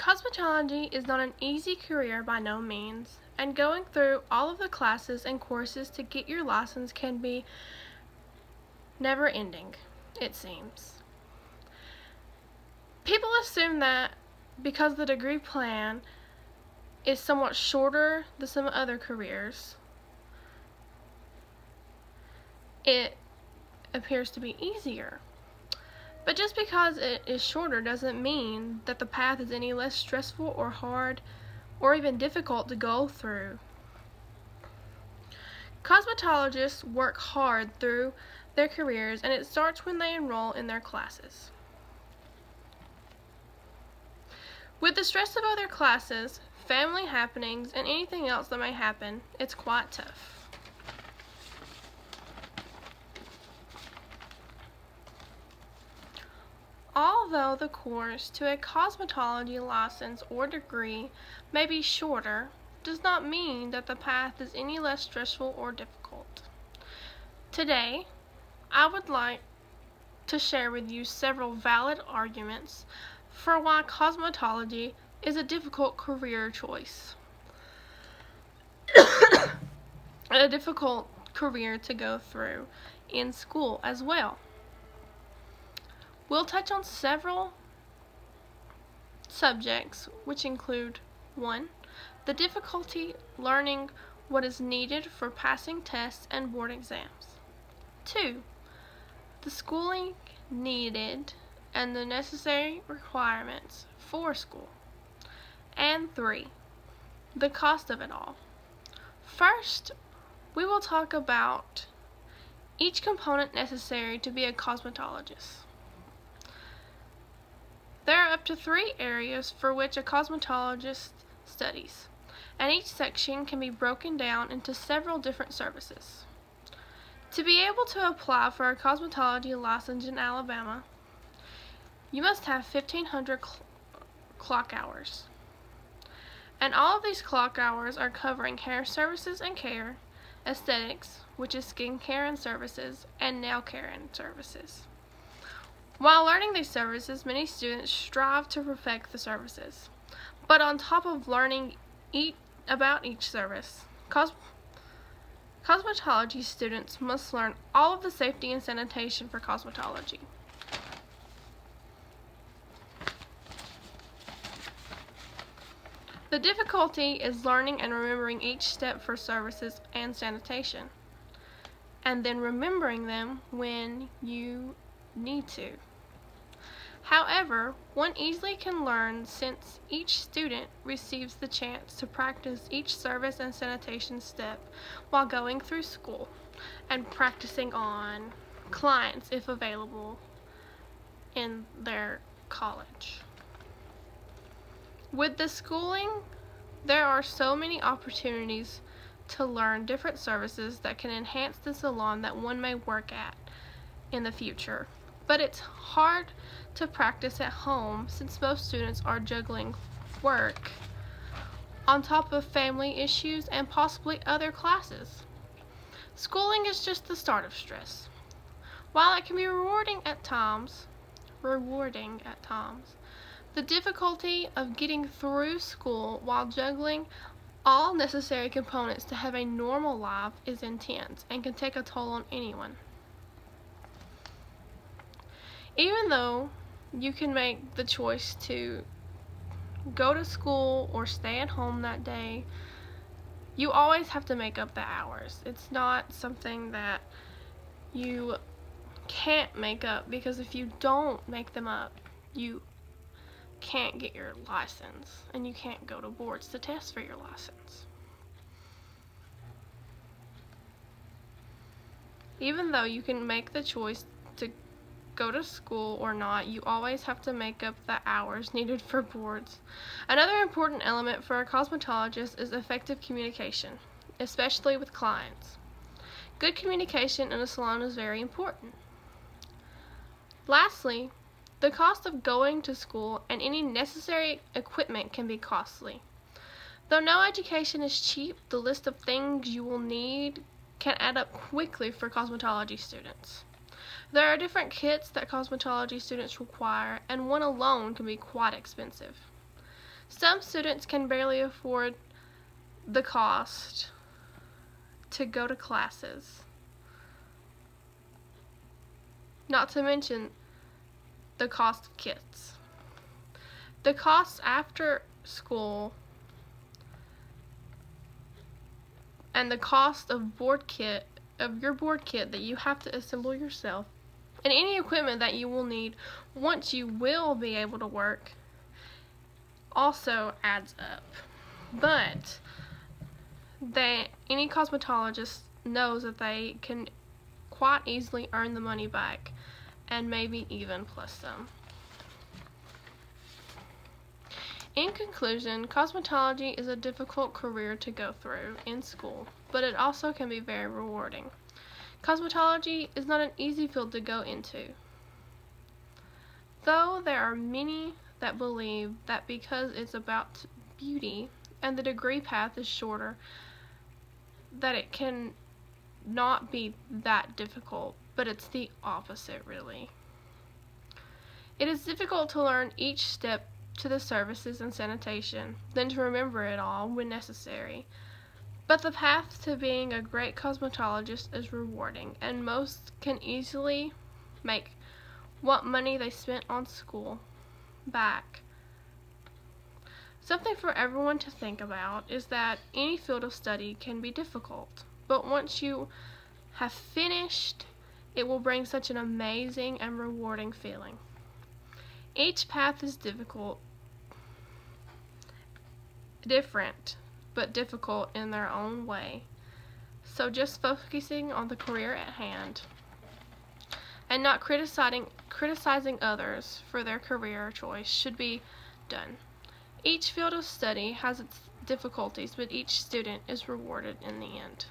Cosmetology is not an easy career by no means, and going through all of the classes and courses to get your license can be never ending, it seems. People assume that because the degree plan is somewhat shorter than some other careers, it appears to be easier. But just because it is shorter doesn't mean that the path is any less stressful or hard or even difficult to go through. Cosmetologists work hard through their careers, and it starts when they enroll in their classes. With the stress of other classes, family happenings, and anything else that may happen, it's quite tough. Although the course to a cosmetology license or degree may be shorter, does not mean that the path is any less stressful or difficult. Today, I would like to share with you several valid arguments for why cosmetology is a difficult career choice. A difficult career to go through in school as well. We'll touch on several subjects, which include 1. The difficulty learning what is needed for passing tests and board exams. 2. The schooling needed and the necessary requirements for school. And 3. The cost of it all. First, we will talk about each component necessary to be a cosmetologist. There are up to 3 areas for which a cosmetologist studies, and each section can be broken down into several different services. To be able to apply for a cosmetology license in Alabama, you must have 1,500 clock hours. And all of these clock hours are covering hair services and care, aesthetics, which is skincare and services, and nail care and services. While learning these services, many students strive to perfect the services. But on top of learning about each service, cosmetology students must learn all of the safety and sanitation for cosmetology. The difficulty is learning and remembering each step for services and sanitation, and then remembering them when you need to. However, one easily can learn since each student receives the chance to practice each service and sanitation step while going through school and practicing on clients if available in their college. With the schooling, there are so many opportunities to learn different services that can enhance the salon that one may work at in the future. But it's hard to practice at home since most students are juggling work on top of family issues and possibly other classes. Schooling is just the start of stress. While it can be rewarding at times, the difficulty of getting through school while juggling all necessary components to have a normal life is intense and can take a toll on anyone. Even though you can make the choice to go to school or stay at home that day, you always have to make up the hours. It's not something that you can't make up, because if you don't make them up, you can't get your license and you can't go to boards to test for your license. Even though you can make the choice to go to school or not, you always have to make up the hours needed for boards. Another important element for a cosmetologist is effective communication, especially with clients. Good communication in a salon is very important. Lastly, the cost of going to school and any necessary equipment can be costly. Though no education is cheap, the list of things you will need can add up quickly for cosmetology students. There are different kits that cosmetology students require, and one alone can be quite expensive. Some students can barely afford the cost to go to classes, not to mention the cost of kits. The costs after school and the cost of your board kit that you have to assemble yourself, and any equipment that you will need once you will be able to work, also adds up. But any cosmetologist knows that they can quite easily earn the money back, and maybe even plus some. In conclusion, cosmetology is a difficult career to go through in school, but it also can be very rewarding. Cosmetology is not an easy field to go into, though there are many that believe that because it's about beauty and the degree path is shorter, that it can not be that difficult, but it's the opposite really. It is difficult to learn each step to the services and sanitation, then to remember it all when necessary. But the path to being a great cosmetologist is rewarding, and most can easily make what money they spent on school back. Something for everyone to think about is that any field of study can be difficult, but once you have finished, it will bring such an amazing and rewarding feeling. Each path is different, but difficult in their own way. So just focusing on the career at hand and not criticizing others for their career choice should be done. Each field of study has its difficulties, but each student is rewarded in the end.